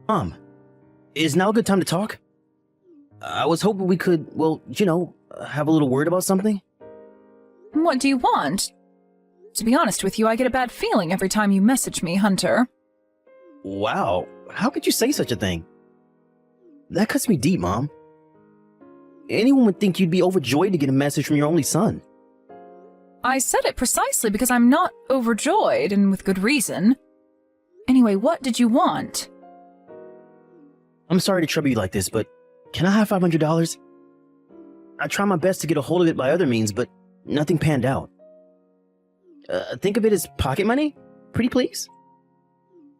Mom, is now a good time to talk? I was hoping we could, have a little word about something. What do you want? To be honest with you, I get a bad feeling every time you message me, Hunter. Wow, how could you say such a thing? That cuts me deep, Mom. Anyone would think you'd be overjoyed to get a message from your only son. I said it precisely because I'm not overjoyed, and with good reason. Anyway, what did you want? I'm sorry to trouble you like this, but can I have $500? I tried my best to get a hold of it by other means, but nothing panned out. Think of it as pocket money? Pretty please?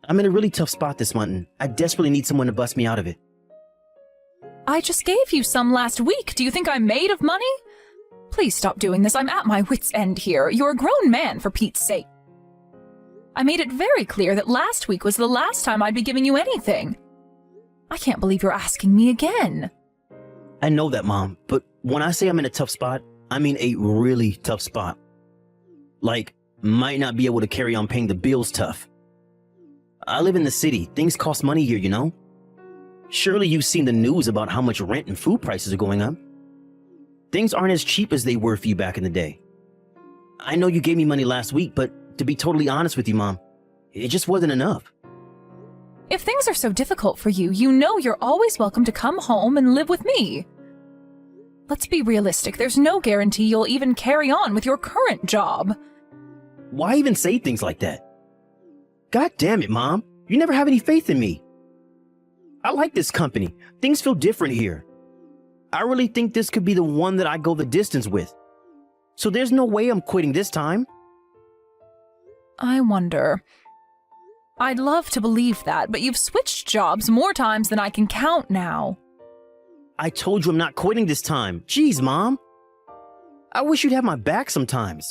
I'm in a really tough spot this month, and I desperately need someone to bust me out of it. I just gave you some last week. Do you think I'm made of money? Please stop doing this. I'm at my wit's end here. You're a grown man, for Pete's sake. I made it very clear that last week was the last time I'd be giving you anything. I can't believe you're asking me again. I know that, Mom, but when I say I'm in a tough spot, I mean a really tough spot. Like, might not be able to carry on paying the bills tough. I live in the city. Things cost money here, you know? Surely you've seen the news about how much rent and food prices are going up. Things aren't as cheap as they were for you back in the day. I know you gave me money last week, but to be totally honest with you, Mom, it just wasn't enough. If things are so difficult for you, you know you're always welcome to come home and live with me. Let's be realistic. There's no guarantee you'll even carry on with your current job. Why even say things like that? God damn it, Mom. You never have any faith in me. I like this company. Things feel different here. I really think this could be the one that I go the distance with. So there's no way I'm quitting this time. I wonder. I'd love to believe that, but you've switched jobs more times than I can count now. I told you I'm not quitting this time. Jeez, Mom. I wish you'd have my back sometimes.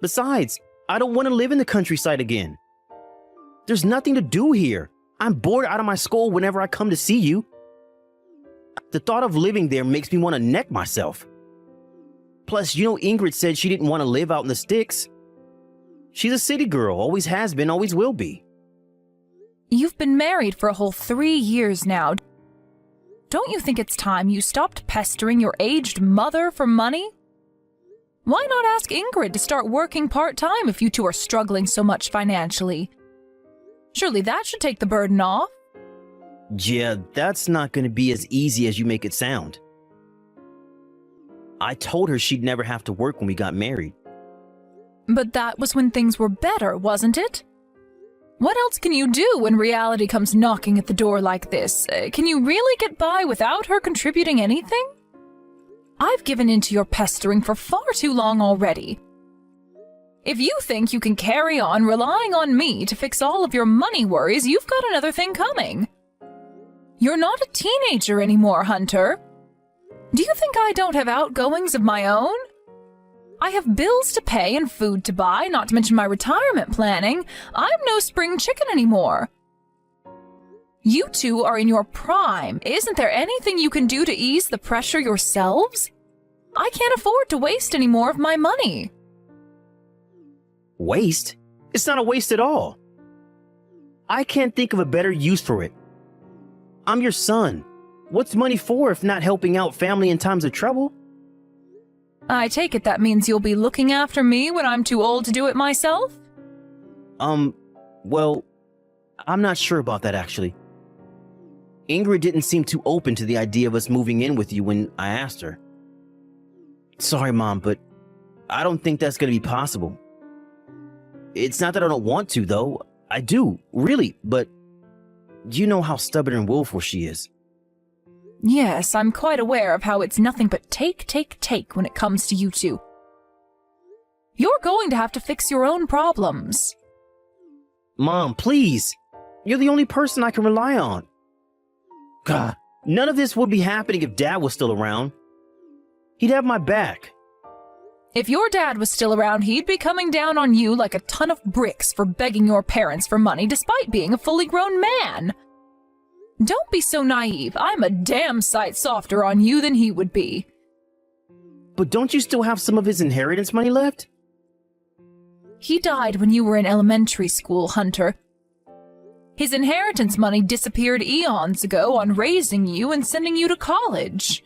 Besides, I don't want to live in the countryside again. There's nothing to do here. I'm bored out of my skull whenever I come to see you. The thought of living there makes me want to neck myself. Plus, Ingrid said she didn't want to live out in the sticks. She's a city girl, always has been, always will be. You've been married for a whole 3 years now. Don't you think it's time you stopped pestering your aged mother for money? Why not ask Ingrid to start working part-time if you two are struggling so much financially? Surely that should take the burden off. Yeah, that's not going to be as easy as you make it sound. I told her she'd never have to work when we got married. But that was when things were better, wasn't it? What else can you do when reality comes knocking at the door like this? Can you really get by without her contributing anything? I've given in to your pestering for far too long already. If you think you can carry on relying on me to fix all of your money worries, you've got another thing coming. You're not a teenager anymore, Hunter. Do you think I don't have outgoings of my own? I have bills to pay and food to buy, not to mention my retirement planning. I'm no spring chicken anymore. You two are in your prime. Isn't there anything you can do to ease the pressure yourselves? I can't afford to waste any more of my money. Waste? It's not a waste at all. I can't think of a better use for it. I'm your son. What's money for if not helping out family in times of trouble? I take it that means you'll be looking after me when I'm too old to do it myself? Well, I'm not sure about that actually. Ingrid didn't seem too open to the idea of us moving in with you when I asked her. Sorry, Mom, but I don't think that's going to be possible. It's not that I don't want to, though. I do, really, but you know how stubborn and willful she is. Yes, I'm quite aware of how it's nothing but take, take, take when it comes to you two. You're going to have to fix your own problems. Mom, please. You're the only person I can rely on. God, none of this would be happening if Dad was still around. He'd have my back. If your dad was still around, he'd be coming down on you like a ton of bricks for begging your parents for money despite being a fully grown man. Don't be so naive. I'm a damn sight softer on you than he would be. But don't you still have some of his inheritance money left? He died when you were in elementary school, Hunter. His inheritance money disappeared eons ago on raising you and sending you to college.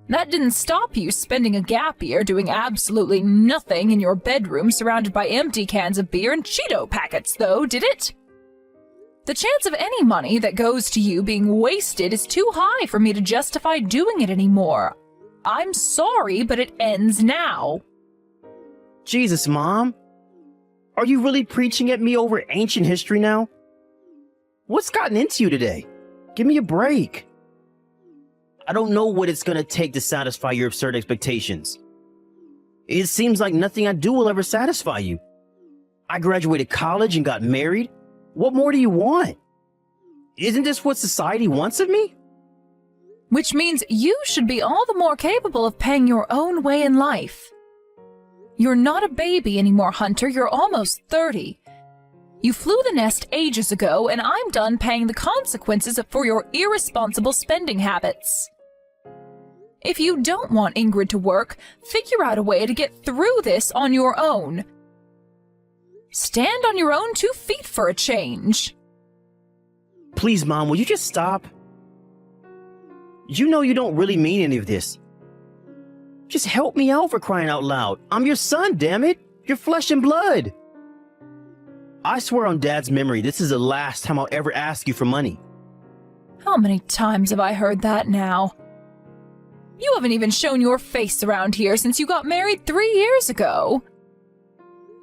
That didn't stop you spending a gap year doing absolutely nothing in your bedroom surrounded by empty cans of beer and Cheeto packets, though, did it? The chance of any money that goes to you being wasted is too high for me to justify doing it anymore. I'm sorry, but it ends now. Jesus, Mom. Are you really preaching at me over ancient history now? What's gotten into you today? Give me a break. I don't know what it's gonna take to satisfy your absurd expectations. It seems like nothing I do will ever satisfy you. I graduated college and got married. What more do you want? Isn't this what society wants of me? Which means you should be all the more capable of paying your own way in life. You're not a baby anymore, Hunter. You're almost 30. You flew the nest ages ago, and I'm done paying the consequences for your irresponsible spending habits. If you don't want Ingrid to work, figure out a way to get through this on your own. Stand on your own 2 feet for a change. Please, Mom, will you just stop? You know you don't really mean any of this. Just help me out, for crying out loud. I'm your son, damn it. You're flesh and blood. I swear on Dad's memory, this is the last time I'll ever ask you for money. How many times have I heard that now? You haven't even shown your face around here since you got married 3 years ago.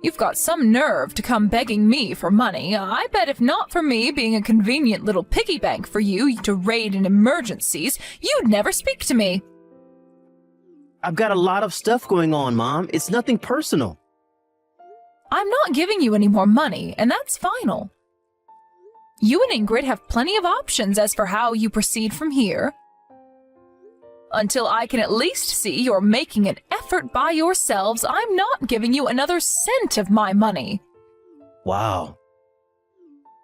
You've got some nerve to come begging me for money. I bet if not for me being a convenient little piggy bank for you to raid in emergencies, you'd never speak to me. I've got a lot of stuff going on, Mom. It's nothing personal. I'm not giving you any more money, and that's final. You and Ingrid have plenty of options as for how you proceed from here. Until I can at least see you're making an effort by yourselves, I'm not giving you another cent of my money. Wow.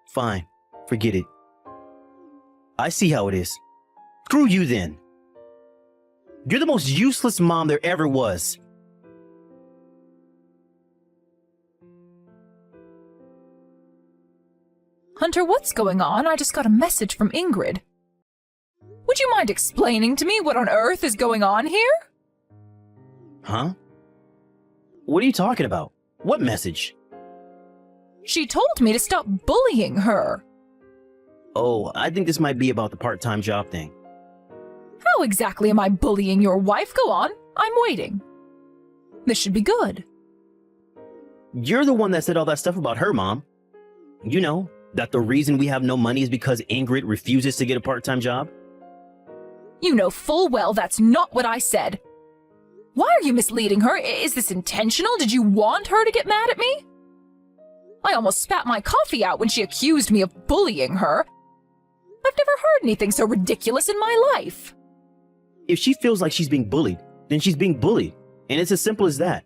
Fine. Forget it. I see how it is. Screw you then. You're the most useless mom there ever was. Hunter, what's going on? I just got a message from Ingrid. Would you mind explaining to me what on earth is going on here? Huh? What are you talking about? What message? She told me to stop bullying her. Oh, I think this might be about the part-time job thing. How exactly am I bullying your wife? Go on, I'm waiting. This should be good. You're the one that said all that stuff about her, Mom. You know, that the reason we have no money is because Ingrid refuses to get a part-time job? You know full well that's not what I said. Why are you misleading her? Is this intentional? Did you want her to get mad at me? I almost spat my coffee out when she accused me of bullying her. I've never heard anything so ridiculous in my life. If she feels like she's being bullied, then she's being bullied, and it's as simple as that.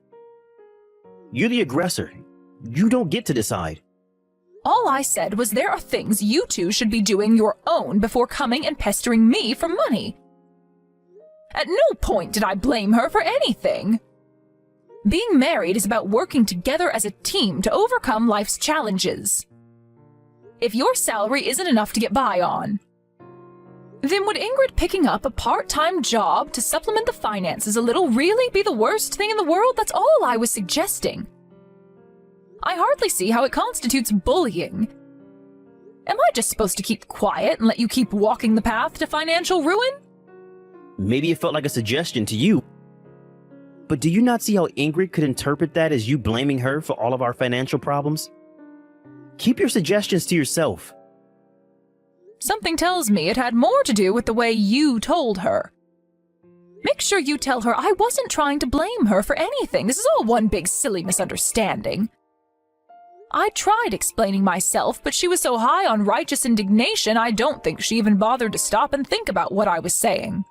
You're the aggressor. You don't get to decide. All I said was there are things you two should be doing your own before coming and pestering me for money. At no point did I blame her for anything. Being married is about working together as a team to overcome life's challenges. If your salary isn't enough to get by on, then would Ingrid picking up a part-time job to supplement the finances a little really be the worst thing in the world? That's all I was suggesting. I hardly see how it constitutes bullying. Am I just supposed to keep quiet and let you keep walking the path to financial ruin? Maybe it felt like a suggestion to you. But do you not see how Ingrid could interpret that as you blaming her for all of our financial problems? Keep your suggestions to yourself. Something tells me it had more to do with the way you told her. Make sure you tell her I wasn't trying to blame her for anything. This is all one big silly misunderstanding. I tried explaining myself, but she was so high on righteous indignation I don't think she even bothered to stop and think about what I was saying.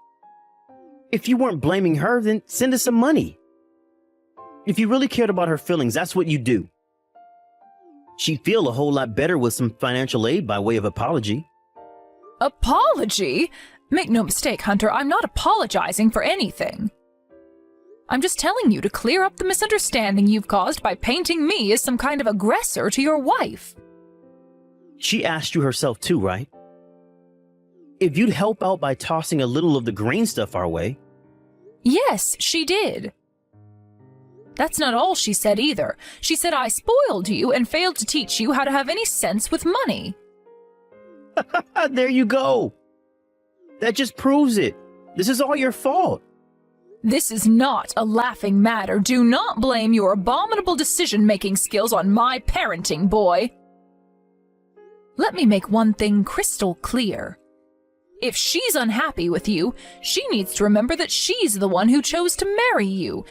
If you weren't blaming her, then send us some money. If you really cared about her feelings, that's what you do. She'd feel a whole lot better with some financial aid by way of apology. Apology? Make no mistake, Hunter, I'm not apologizing for anything. I'm just telling you to clear up the misunderstanding you've caused by painting me as some kind of aggressor to your wife. She asked you herself too, right? If you'd help out by tossing a little of the green stuff our way. Yes, she did. That's not all she said either. She said I spoiled you and failed to teach you how to have any sense with money. There you go. That just proves it. This is all your fault. This is not a laughing matter. Do not blame your abominable decision-making skills on my parenting, boy. Let me make one thing crystal clear. If she's unhappy with you, she needs to remember that she's the one who chose to marry you,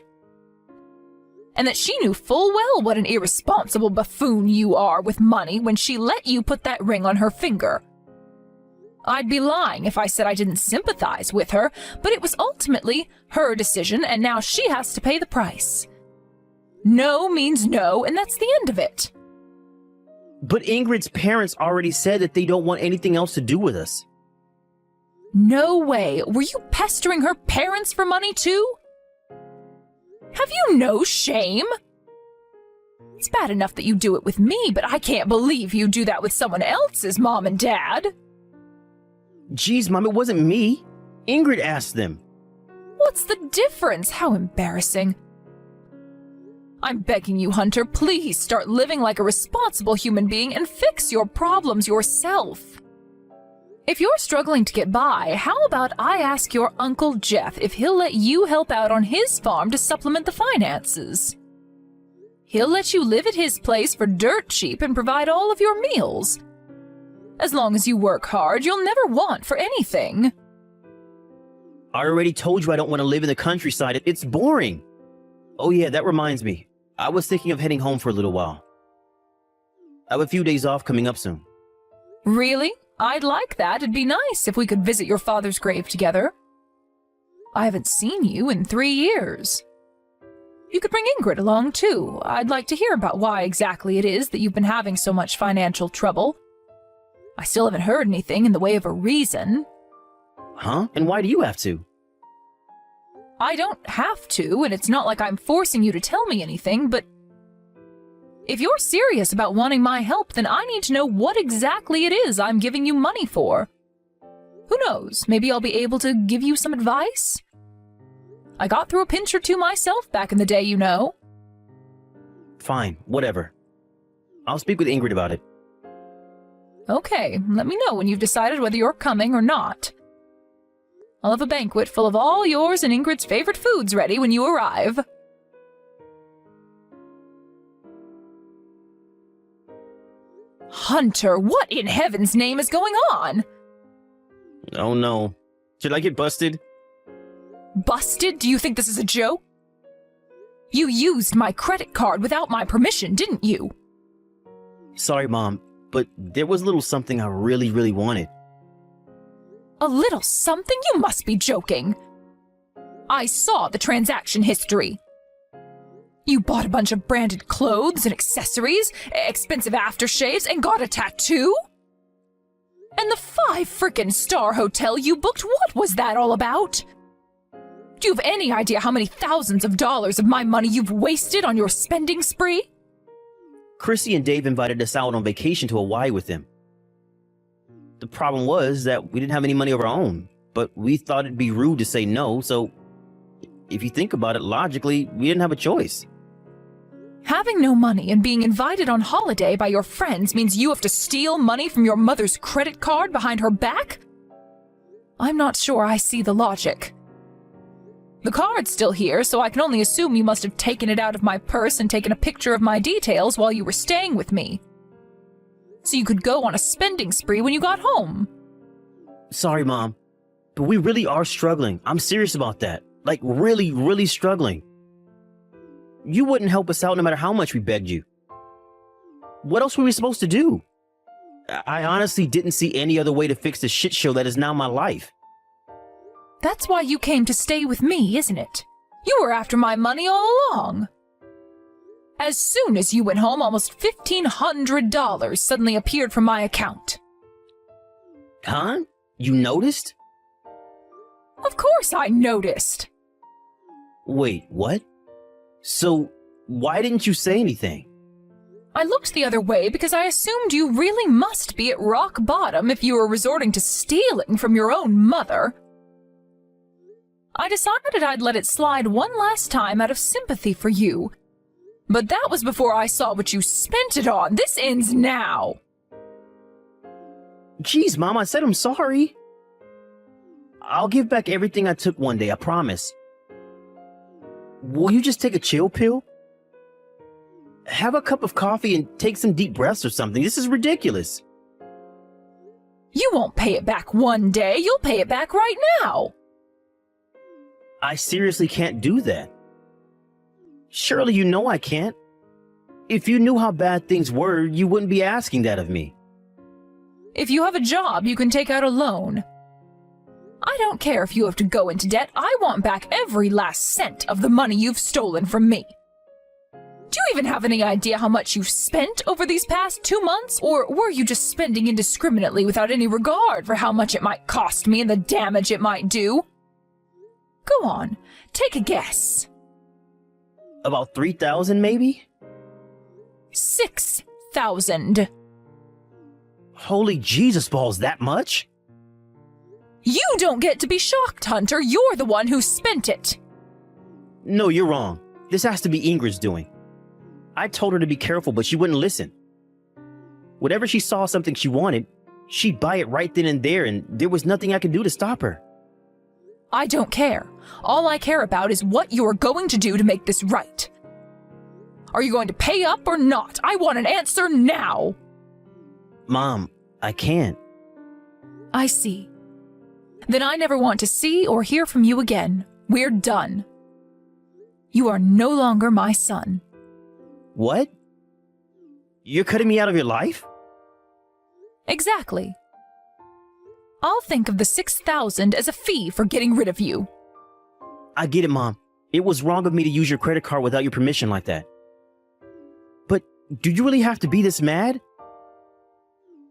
and that she knew full well what an irresponsible buffoon you are with money when she let you put that ring on her finger. I'd be lying if I said I didn't sympathize with her, but it was ultimately her decision, and now she has to pay the price. No means no, and that's the end of it. But Ingrid's parents already said that they don't want anything else to do with us. No way. Were you pestering her parents for money too? Have you no shame? It's bad enough that you do it with me, but I can't believe you do that with someone else's mom and dad. Geez, Mom, it wasn't me. Ingrid asked them. What's the difference? How embarrassing. I'm begging you, Hunter, please start living like a responsible human being and fix your problems yourself. If you're struggling to get by, how about I ask your Uncle Jeff if he'll let you help out on his farm to supplement the finances? He'll let you live at his place for dirt cheap and provide all of your meals. As long as you work hard, you'll never want for anything. I already told you I don't want to live in the countryside. It's boring. Oh yeah, that reminds me. I was thinking of heading home for a little while. I have a few days off coming up soon. Really? I'd like that. It'd be nice if we could visit your father's grave together. I haven't seen you in 3 years. You could bring Ingrid along too. I'd like to hear about why exactly it is that you've been having so much financial trouble. I still haven't heard anything in the way of a reason. Huh? And why do you have to? I don't have to, and it's not like I'm forcing you to tell me anything, but if you're serious about wanting my help, then I need to know what exactly it is I'm giving you money for. Who knows, maybe I'll be able to give you some advice? I got through a pinch or two myself back in the day, you know. Fine, whatever. I'll speak with Ingrid about it. Okay, let me know when you've decided whether you're coming or not. I'll have a banquet full of all yours and Ingrid's favorite foods ready when you arrive. Hunter, what in heaven's name is going on? Oh no. Should I get busted? Busted? Do you think this is a joke? You used my credit card without my permission, didn't you? Sorry, Mom, but there was a little something I really wanted. A little something? You must be joking. I saw the transaction history. You bought a bunch of branded clothes and accessories, expensive aftershaves, and got a tattoo? And the 5-frickin' star hotel you booked, what was that all about? Do you have any idea how many thousands of dollars of my money you've wasted on your spending spree? Chrissy and Dave invited us out on vacation to Hawaii with them. The problem was that we didn't have any money of our own, but we thought it'd be rude to say no, so if you think about it logically, we didn't have a choice. Having no money and being invited on holiday by your friends means you have to steal money from your mother's credit card behind her back? I'm not sure I see the logic. The card's still here, so I can only assume you must have taken it out of my purse and taken a picture of my details while you were staying with me, so you could go on a spending spree when you got home. Sorry, Mom, but we really are struggling. I'm serious about that. Like, really struggling. You wouldn't help us out no matter how much we begged you. What else were we supposed to do? I honestly didn't see any other way to fix the shit show that is now my life. That's why you came to stay with me, isn't it? You were after my money all along. As soon as you went home, almost $1,500 suddenly appeared from my account. Huh? You noticed? Of course I noticed. Wait, what? So, why didn't you say anything? I looked the other way because I assumed you really must be at rock bottom if you were resorting to stealing from your own mother. I decided I'd let it slide one last time out of sympathy for you. But that was before I saw what you spent it on. This ends now. Jeez, Mom, I said I'm sorry. I'll give back everything I took one day, I promise. Will you just take a chill pill? Have a cup of coffee and take some deep breaths or something. This is ridiculous. You won't pay it back one day. You'll pay it back right now. I seriously can't do that. Surely you know I can't. If you knew how bad things were, you wouldn't be asking that of me. If you have a job, you can take out a loan. I don't care if you have to go into debt. I want back every last cent of the money you've stolen from me. Do you even have any idea how much you've spent over these past 2 months? Or were you just spending indiscriminately without any regard for how much it might cost me and the damage it might do? Go on, take a guess. About 3,000 maybe? 6,000. Holy Jesus balls, that much? You don't get to be shocked, Hunter. You're the one who spent it. No, you're wrong. This has to be Ingrid's doing. I told her to be careful, but she wouldn't listen. Whenever she saw something she wanted, she'd buy it right then and there, and there was nothing I could do to stop her. I don't care. All I care about is what you are going to do to make this right. Are you going to pay up or not? I want an answer now. Mom, I can't. I see. Then I never want to see or hear from you again. We're done. You are no longer my son. What? You're cutting me out of your life? Exactly. I'll think of the 6,000 as a fee for getting rid of you. I get it, Mom. It was wrong of me to use your credit card without your permission like that. But do you really have to be this mad?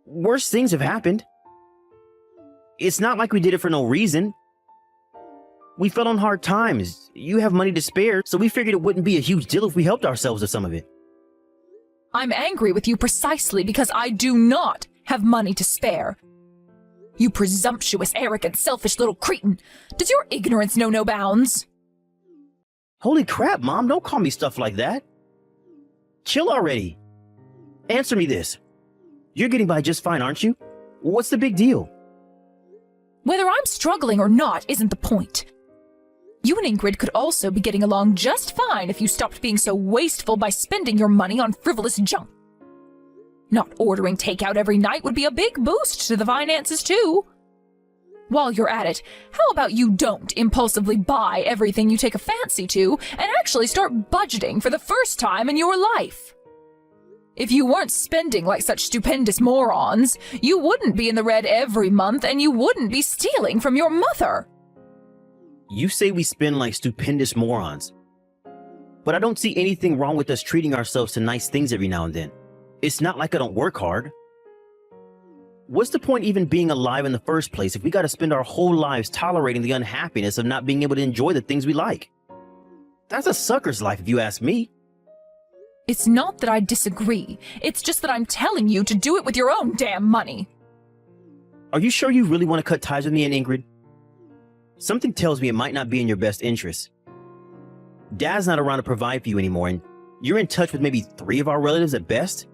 Worse things have happened. It's not like we did it for no reason. We fell on hard times. You have money to spare, so we figured it wouldn't be a huge deal if we helped ourselves with some of it. I'm angry with you precisely because I do not have money to spare. You presumptuous, arrogant, selfish little cretin. Does your ignorance know no bounds? Holy crap, Mom, don't call me stuff like that. Chill already. Answer me this. You're getting by just fine, aren't you? What's the big deal? Whether I'm struggling or not isn't the point. You and Ingrid could also be getting along just fine if you stopped being so wasteful by spending your money on frivolous junk. Not ordering takeout every night would be a big boost to the finances, too. While you're at it, how about you don't impulsively buy everything you take a fancy to and actually start budgeting for the first time in your life? If you weren't spending like such stupendous morons, you wouldn't be in the red every month and you wouldn't be stealing from your mother. You say we spend like stupendous morons. But I don't see anything wrong with us treating ourselves to nice things every now and then. It's not like I don't work hard. What's the point even being alive in the first place if we gotta spend our whole lives tolerating the unhappiness of not being able to enjoy the things we like? That's a sucker's life if you ask me. It's not that I disagree. It's just that I'm telling you to do it with your own damn money. Are you sure you really want to cut ties with me and Ingrid? Something tells me it might not be in your best interest. Dad's not around to provide for you anymore, and you're in touch with maybe 3 of our relatives at best.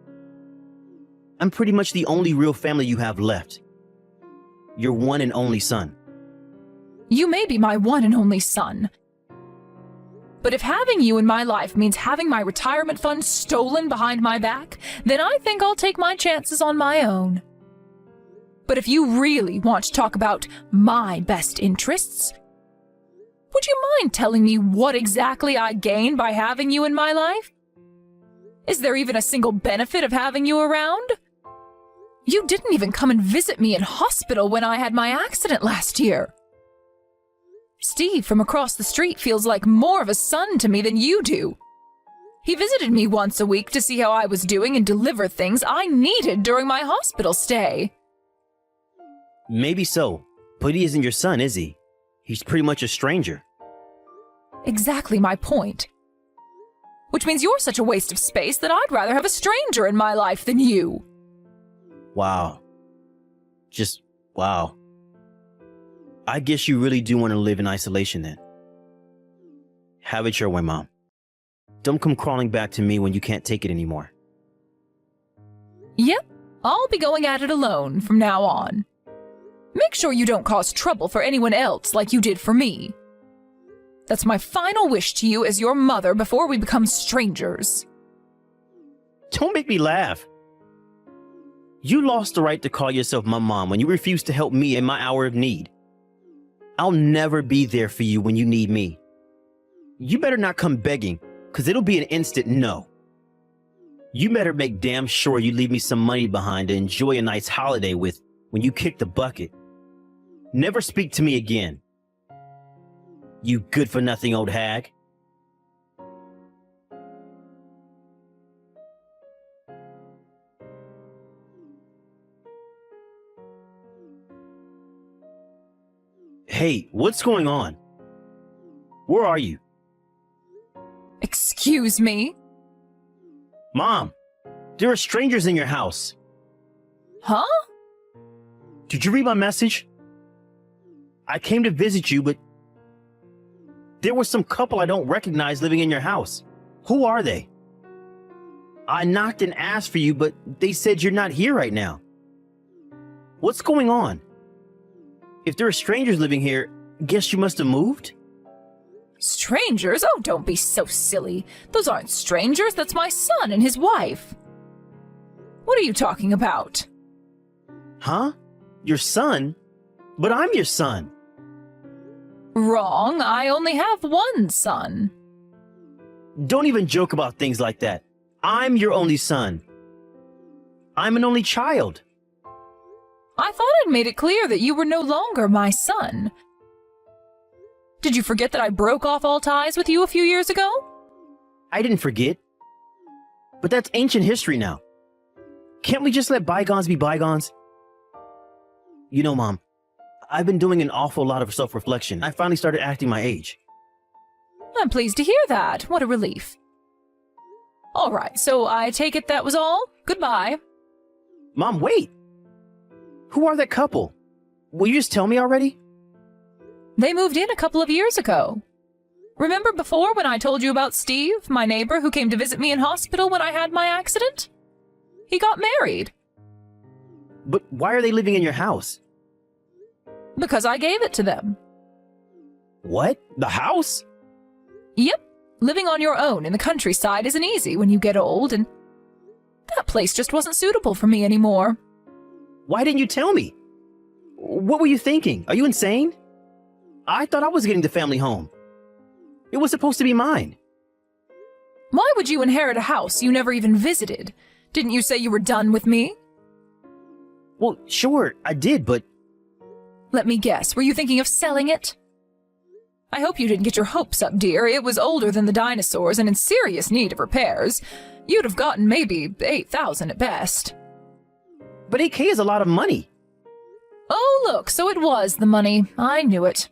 I'm pretty much the only real family you have left. Your one and only son. You may be my one and only son. But if having you in my life means having my retirement fund stolen behind my back, then I think I'll take my chances on my own. But if you really want to talk about my best interests, would you mind telling me what exactly I gain by having you in my life? Is there even a single benefit of having you around? You didn't even come and visit me in hospital when I had my accident last year. Steve from across the street feels like more of a son to me than you do. He visited me once a week to see how I was doing and deliver things I needed during my hospital stay. Maybe so, but he isn't your son, is he? He's pretty much a stranger. Exactly my point. Which means you're such a waste of space that I'd rather have a stranger in my life than you. Wow. Just wow. I guess you really do want to live in isolation then. Have it your way, Mom. Don't come crawling back to me when you can't take it anymore. Yep, I'll be going at it alone from now on. Make sure you don't cause trouble for anyone else like you did for me. That's my final wish to you as your mother before we become strangers. Don't make me laugh. You lost the right to call yourself my mom when you refused to help me in my hour of need. I'll never be there for you when you need me. You better not come begging, because it'll be an instant no. You better make damn sure you leave me some money behind to enjoy a nice holiday with when you kick the bucket. Never speak to me again. You good-for-nothing old hag. Hey, what's going on? Where are you? Excuse me? Mom, there are strangers in your house. Huh? Did you read my message? I came to visit you, but there was some couple I don't recognize living in your house. Who are they? I knocked and asked for you, but they said you're not here right now. What's going on? If there are strangers living here, guess you must have moved? Strangers? Oh, don't be so silly. Those aren't strangers, that's my son and his wife. What are you talking about? Huh? Your son? But I'm your son. Wrong, I only have one son. Don't even joke about things like that. I'm your only son. I'm an only child. I thought I'd made it clear that you were no longer my son. Did you forget that I broke off all ties with you a few years ago? I didn't forget. But that's ancient history now. Can't we just let bygones be bygones? You know, Mom, I've been doing an awful lot of self-reflection. I finally started acting my age. I'm pleased to hear that. What a relief. All right, so I take it that was all? Goodbye. Mom, wait! Who are that couple? Will you just tell me already? They moved in a couple of years ago. Remember before when I told you about Steve, my neighbor who came to visit me in hospital when I had my accident? He got married. But why are they living in your house? Because I gave it to them. What? The house? Yep. Living on your own in the countryside isn't easy when you get old, and that place just wasn't suitable for me anymore. Why didn't you tell me? What were you thinking? Are you insane? I thought I was getting the family home. It was supposed to be mine. Why would you inherit a house you never even visited? Didn't you say you were done with me? Well, sure, I did, but... Let me guess, were you thinking of selling it? I hope you didn't get your hopes up, dear. It was older than the dinosaurs and in serious need of repairs. You'd have gotten maybe $8,000 at best. But $8K is a lot of money. Oh, look, so it was the money. I knew it.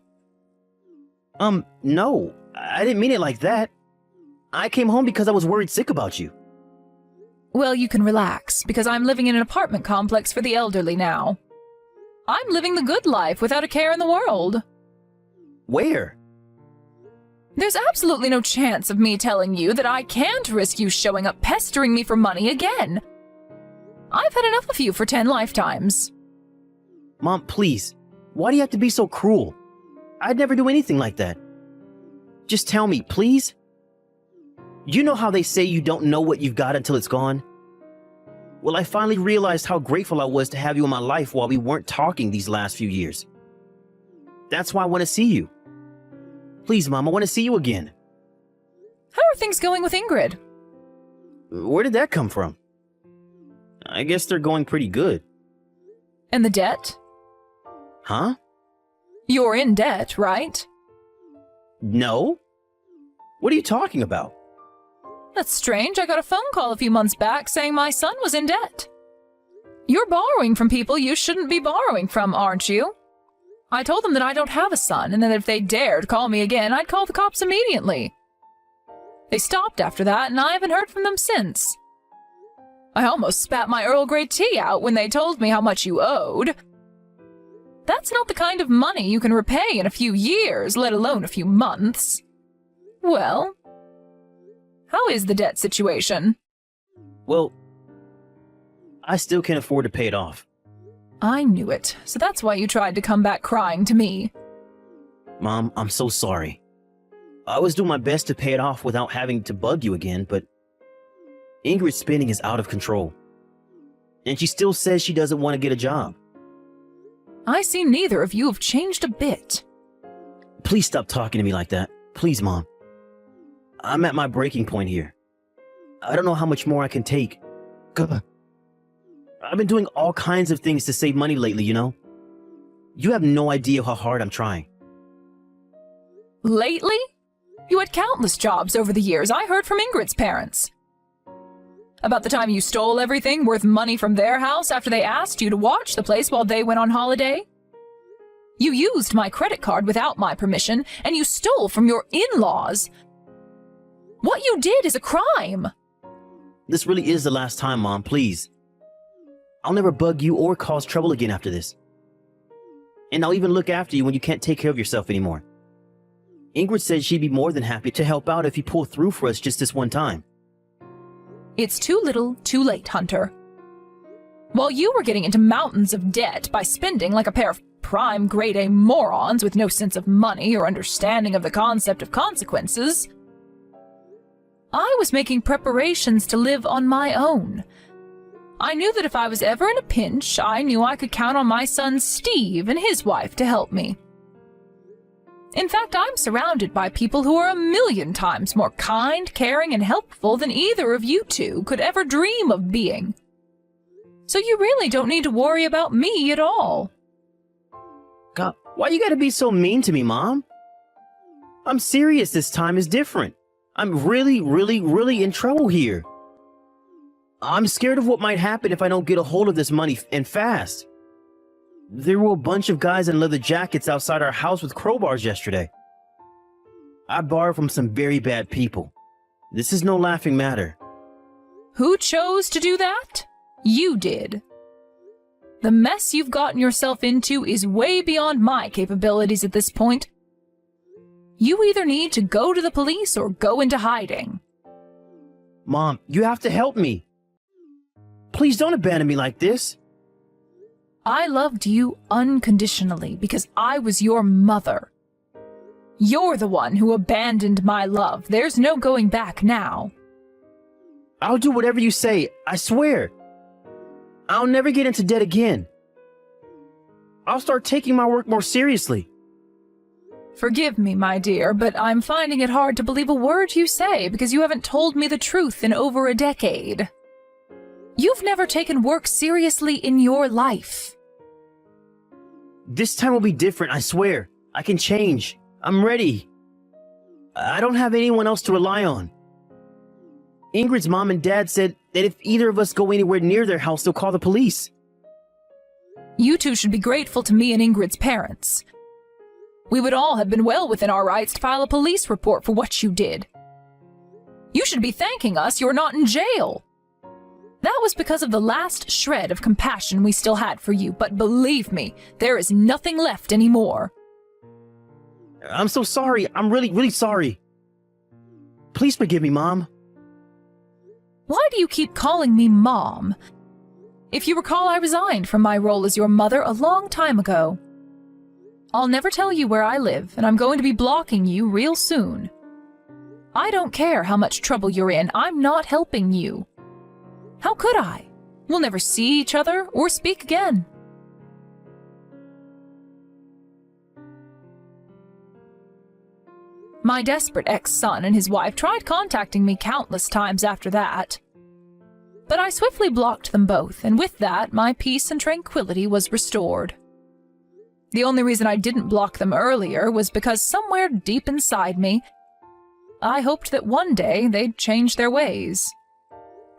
No, I didn't mean it like that. I came home because I was worried sick about you. Well, you can relax, because I'm living in an apartment complex for the elderly now. I'm living the good life without a care in the world. Where? There's absolutely no chance of me telling you that I can't risk you showing up pestering me for money again. I've had enough of you for 10 lifetimes. Mom, please. Why do you have to be so cruel? I'd never do anything like that. Just tell me, please. You know how they say you don't know what you've got until it's gone? Well, I finally realized how grateful I was to have you in my life while we weren't talking these last few years. That's why I want to see you. Please, Mom, I want to see you again. How are things going with Ingrid? Where did that come from? I guess they're going pretty good. And the debt? Huh? You're in debt, right? No. What are you talking about? That's strange. I got a phone call a few months back saying my son was in debt. You're borrowing from people you shouldn't be borrowing from, aren't you? I told them that I don't have a son, and that if they dared call me again, I'd call the cops immediately. They stopped after that, and I haven't heard from them since. I almost spat my Earl Grey tea out when they told me how much you owed. That's not the kind of money you can repay in a few years, let alone a few months. Well, how is the debt situation? Well, I still can't afford to pay it off. I knew it, so that's why you tried to come back crying to me. Mom, I'm so sorry. I was doing my best to pay it off without having to bug you again, but Ingrid's spending is out of control. And she still says she doesn't want to get a job. I see neither of you have changed a bit. Please stop talking to me like that. Please, Mom. I'm at my breaking point here. I don't know how much more I can take. God. I've been doing all kinds of things to save money lately, you know? You have no idea how hard I'm trying. Lately? You had countless jobs over the years. I heard from Ingrid's parents. About the time you stole everything worth money from their house after they asked you to watch the place while they went on holiday. You used my credit card without my permission, and you stole from your in-laws. What you did is a crime. This really is the last time, Mom, please. I'll never bug you or cause trouble again after this. And I'll even look after you when you can't take care of yourself anymore. Ingrid said she'd be more than happy to help out if you pull through for us just this one time. It's too little, too late, Hunter. While you were getting into mountains of debt by spending like a pair of prime grade A morons with no sense of money or understanding of the concept of consequences, I was making preparations to live on my own. I knew that if I was ever in a pinch, I knew I could count on my son Steve and his wife to help me. In fact, I'm surrounded by people who are a million times more kind, caring, and helpful than either of you two could ever dream of being. So you really don't need to worry about me at all. God, why you gotta be so mean to me, Mom? I'm serious, this time is different. I'm really in trouble here. I'm scared of what might happen if I don't get a hold of this money and fast. There were a bunch of guys in leather jackets outside our house with crowbars yesterday. I borrowed from some very bad people. This is no laughing matter. Who chose to do that? You did. The mess you've gotten yourself into is way beyond my capabilities at this point. You either need to go to the police or go into hiding. Mom, you have to help me. Please don't abandon me like this. I loved you unconditionally because I was your mother. You're the one who abandoned my love. There's no going back now. I'll do whatever you say, I swear. I'll never get into debt again. I'll start taking my work more seriously. Forgive me, my dear, but I'm finding it hard to believe a word you say because you haven't told me the truth in over a decade. You've never taken work seriously in your life. This time will be different, I swear. I can change. I'm ready. I don't have anyone else to rely on. Ingrid's mom and dad said that if either of us go anywhere near their house, they'll call the police. You two should be grateful to me and Ingrid's parents. We would all have been well within our rights to file a police report for what you did. You should be thanking us you're not in jail. That was because of the last shred of compassion we still had for you, but believe me, there is nothing left anymore. I'm so sorry. I'm really sorry. Please forgive me, Mom. Why do you keep calling me Mom? If you recall, I resigned from my role as your mother a long time ago. I'll never tell you where I live, and I'm going to be blocking you real soon. I don't care how much trouble you're in. I'm not helping you. How could I? We'll never see each other or speak again. My desperate ex-son and his wife tried contacting me countless times after that. But I swiftly blocked them both, and with that, my peace and tranquility was restored. The only reason I didn't block them earlier was because somewhere deep inside me, I hoped that one day they'd change their ways.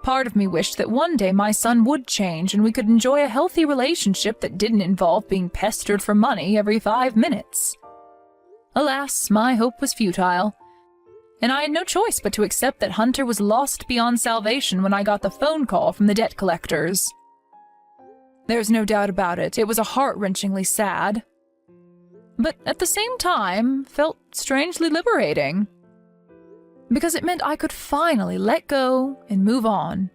Part of me wished that one day my son would change and we could enjoy a healthy relationship that didn't involve being pestered for money every 5 minutes. Alas, my hope was futile. and I had no choice but to accept that Hunter was lost beyond salvation when I got the phone call from the debt collectors. There's no doubt about it, it was a heart-wrenchingly sad, but at the same time felt strangely liberating, because it meant I could finally let go and move on.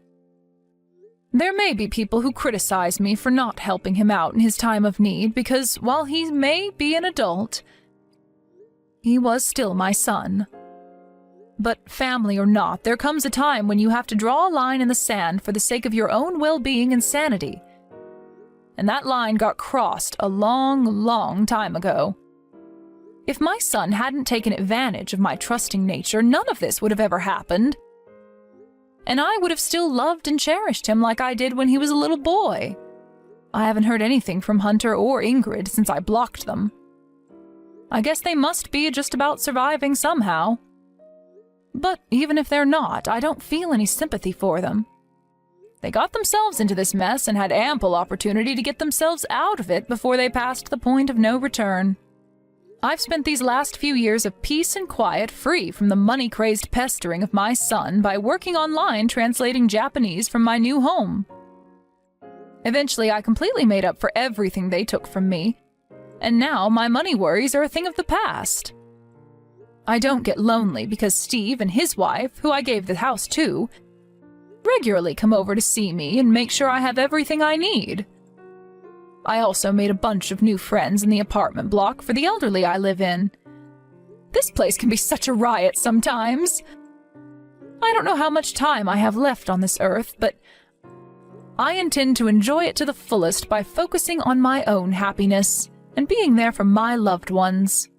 There may be people who criticize me for not helping him out in his time of need, because while he may be an adult, he was still my son. But family or not, there comes a time when you have to draw a line in the sand for the sake of your own well-being and sanity. And that line got crossed a long, long time ago. If my son hadn't taken advantage of my trusting nature, none of this would have ever happened. And I would have still loved and cherished him like I did when he was a little boy. I haven't heard anything from Hunter or Ingrid since I blocked them. I guess they must be just about surviving somehow. But even if they're not, I don't feel any sympathy for them. They got themselves into this mess and had ample opportunity to get themselves out of it before they passed the point of no return. I've spent these last few years of peace and quiet free from the money-crazed pestering of my son by working online translating Japanese from my new home. Eventually, I completely made up for everything they took from me, and now my money worries are a thing of the past. I don't get lonely because Steve and his wife, who I gave the house to, regularly come over to see me and make sure I have everything I need. I also made a bunch of new friends in the apartment block for the elderly I live in. This place can be such a riot sometimes. I don't know how much time I have left on this earth, but I intend to enjoy it to the fullest by focusing on my own happiness and being there for my loved ones.